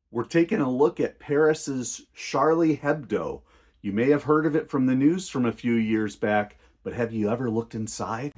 We're taking a look at Paris's Charlie Hebdo. You may have heard of it from the news from a few years back, but have you ever looked inside?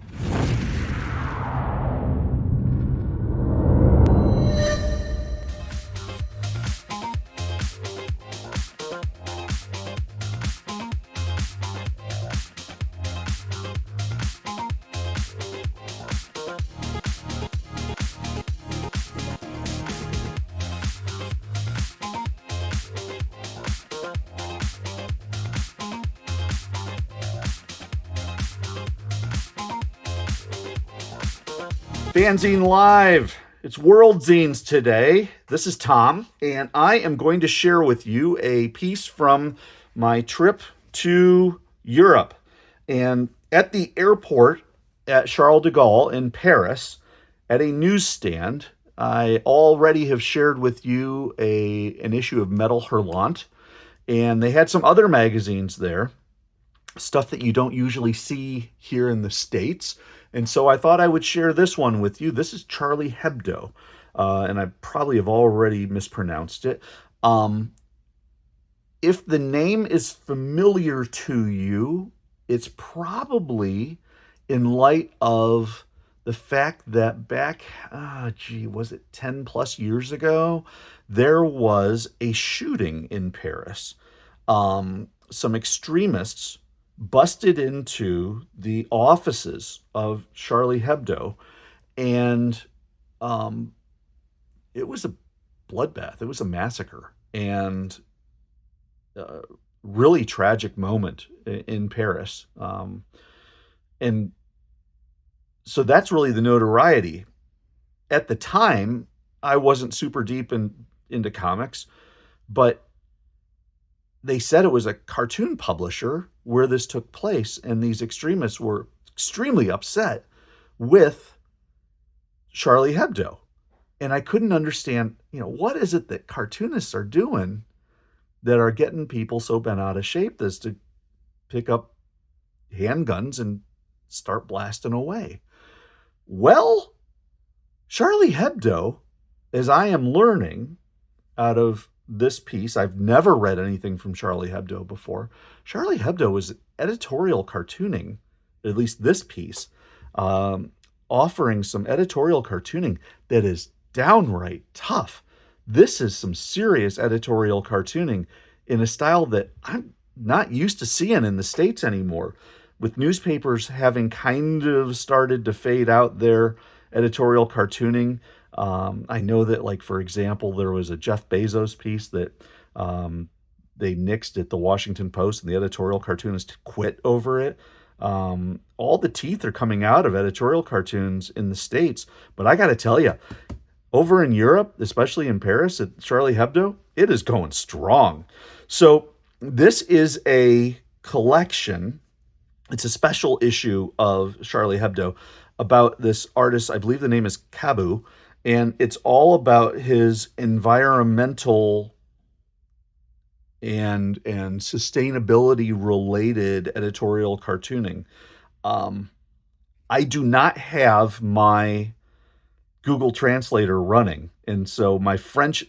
FANzine Live. It's World Zines today. This is Tom, and I am going to share with you a piece from my trip to Europe. And at the airport at Charles de Gaulle in Paris, at a newsstand, I already have shared with you an issue of Metal Hurlant, and they had some other magazines there, stuff that you don't usually see here in the States. And so I thought I would share this one with you. This is Charlie Hebdo, and I probably have already mispronounced it. If the name is familiar to you, it's probably in light of the fact that back, was it 10 plus years ago, there was a shooting in Paris. Some extremists busted into the offices of Charlie Hebdo, and it was a bloodbath. It was a massacre, and really tragic moment in Paris. And so that's really the notoriety. At the time, I wasn't super deep into comics, but they said it was a cartoon publisher where this took place, and these extremists were extremely upset with Charlie Hebdo. And I couldn't understand, what is it that cartoonists are doing that are getting people so bent out of shape as to pick up handguns and start blasting away? Well, Charlie Hebdo, as I am learning out of this piece, I've never read anything from Charlie Hebdo before. Charlie Hebdo was editorial cartooning, at least this piece, offering some editorial cartooning that is downright tough. This is some serious editorial cartooning in a style that I'm not used to seeing in the States anymore, with newspapers having kind of started to fade out their editorial cartooning. I know that, like, for example, there was a Jeff Bezos piece that they nixed at the Washington Post, and the editorial cartoonist quit over it. All the teeth are coming out of editorial cartoons in the States, but I got to tell you, over in Europe, especially in Paris at Charlie Hebdo, it is going strong. So this is a collection. It's a special issue of Charlie Hebdo about this artist. I believe the name is Cabu, and it's all about his environmental and sustainability related editorial cartooning. I do not have my Google Translator running, and so my French,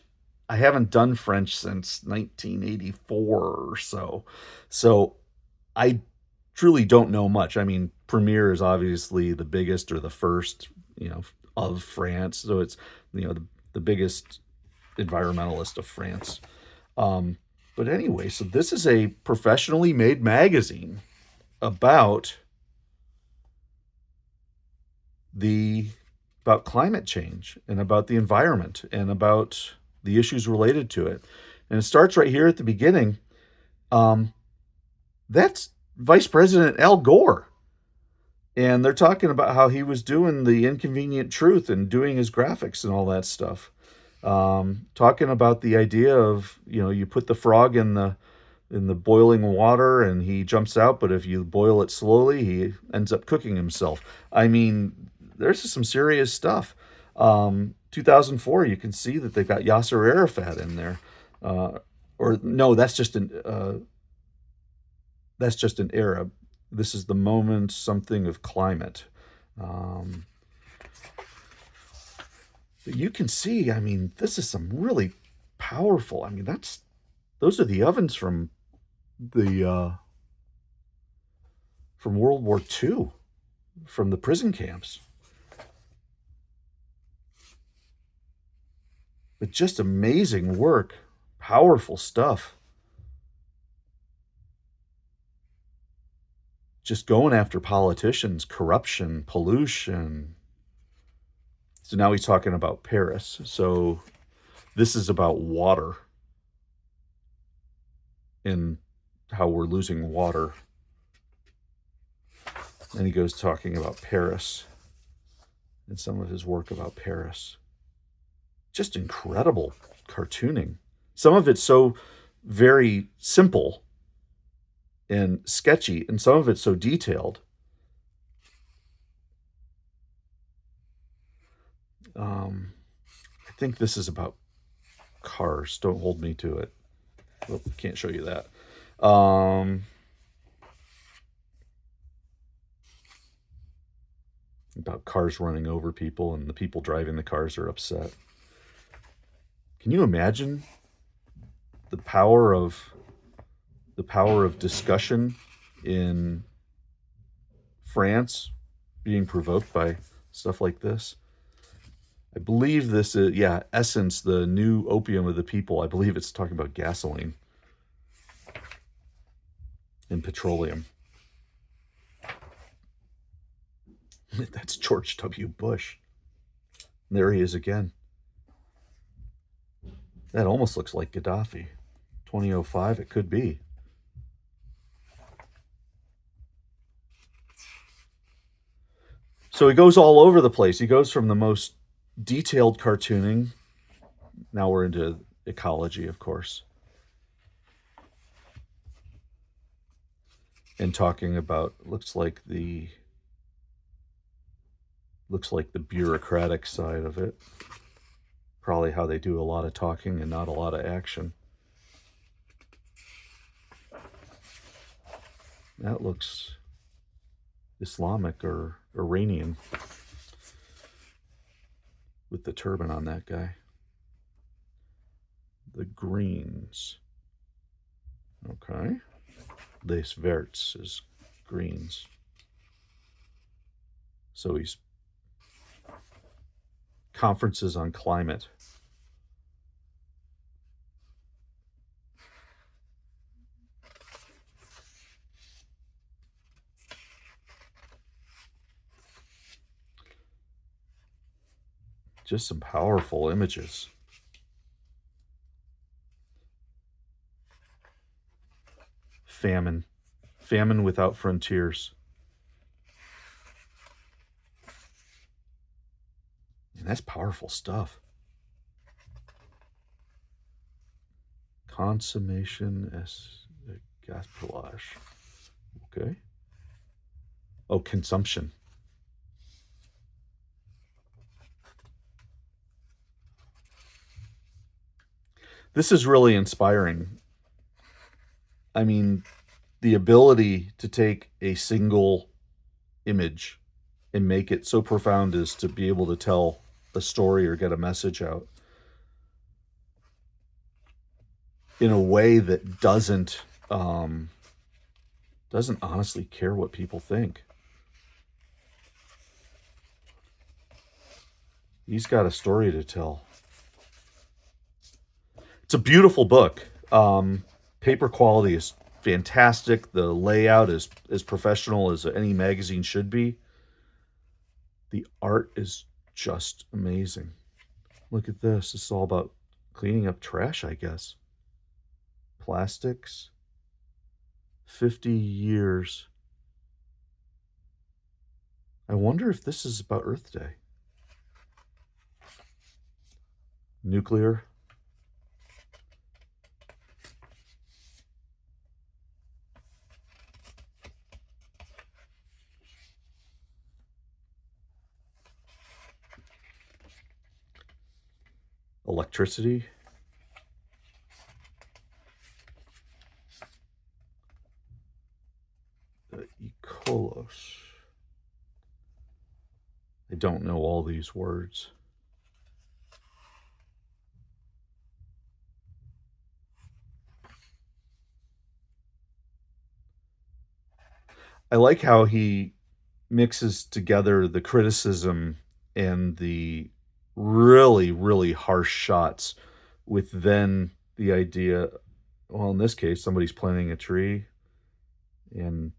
I haven't done French since 1984 or so. So I truly don't know much. I mean, Premiere is obviously the biggest, or the first, of France. So it's, the biggest environmentalist of France. But anyway, so this is a professionally made magazine about climate change and about the environment and about the issues related to it. And it starts right here at the beginning. That's Vice President Al Gore. And they're talking about how he was doing the Inconvenient Truth and doing his graphics and all that stuff. Talking about the idea of, you put the frog in the boiling water and he jumps out, but if you boil it slowly, he ends up cooking himself. I mean, there's some serious stuff. 2004, you can see that they've got Yasser Arafat in there. Or no, that's just an Arab. This is the moment something of climate. But you can see, I mean, this is some really powerful. I mean, those are the ovens from the from World War II, from the prison camps. But just amazing work, powerful stuff. Just going after politicians, corruption, pollution. So now he's talking about Paris. So this is about water and how we're losing water. And he goes talking about Paris and some of his work about Paris. Just incredible cartooning. Some of it's so very simple and sketchy, and some of it's so detailed. I think this is about cars. Don't hold me to it. Oh, can't show you that. About cars running over people, and the people driving the cars are upset. Can you imagine the power of discussion in France being provoked by stuff like this? I believe this is, Essence, the new opium of the people. I believe it's talking about gasoline and petroleum. That's George W. Bush. There he is again. That almost looks like Gaddafi. 2005, it could be. So he goes all over the place. He goes from the most detailed cartooning. Now we're into ecology, of course. And talking about, looks like the bureaucratic side of it. Probably how they do a lot of talking and not a lot of action. That looks Islamic or Iranian with the turban on that guy. The greens. Okay. Les Verts is greens. So he's conferences on climate. Just some powerful images. Famine without frontiers. And that's powerful stuff. Consommation as gaspillage. Okay. Oh, consumption. This is really inspiring. I mean, the ability to take a single image and make it so profound as to be able to tell a story or get a message out in a way that doesn't honestly care what people think. He's got a story to tell. It's a beautiful book. Paper quality is fantastic. The layout is as professional as any magazine should be. The art is just amazing. Look at this. It's all about cleaning up trash, I guess. Plastics. 50 years. I wonder if this is about Earth Day. Nuclear. Electricity. Ecolos. I don't know all these words. I like how he mixes together the criticism and the really, really harsh shots with then the idea, well, in this case, somebody's planting a tree, and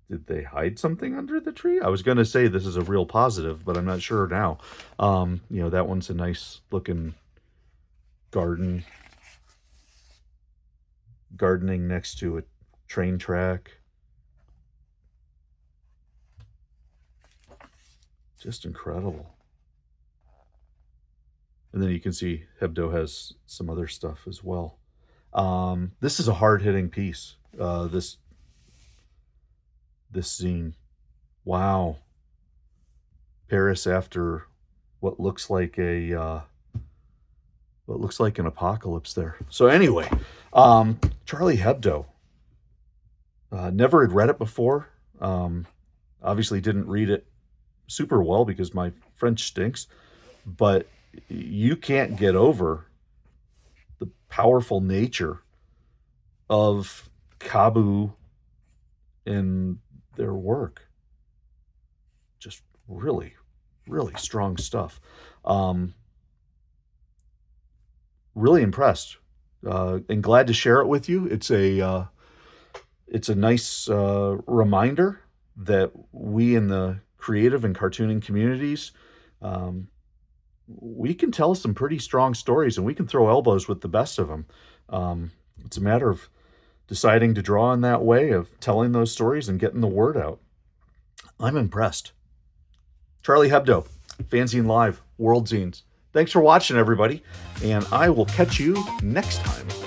did they hide something under the tree? I was going to say this is a real positive, but I'm not sure now. That one's a nice looking garden, gardening next to a train track. Just incredible. And then you can see Hebdo has some other stuff as well. This is a hard-hitting piece. This zine. Wow. Paris after what looks like an apocalypse there. So anyway, Charlie Hebdo. Never had read it before. Obviously didn't read it super well because my French stinks, but you can't get over the powerful nature of Cabu in their work. Just really, really strong stuff. Really impressed, and glad to share it with you. It's a nice reminder that we in the creative and cartooning communities, we can tell some pretty strong stories, and we can throw elbows with the best of them. It's a matter of deciding to draw in that way of telling those stories and getting the word out. I'm impressed. Charlie Hebdo, FANzine Live World Zines. Thanks for watching, everybody, and I will catch you next time.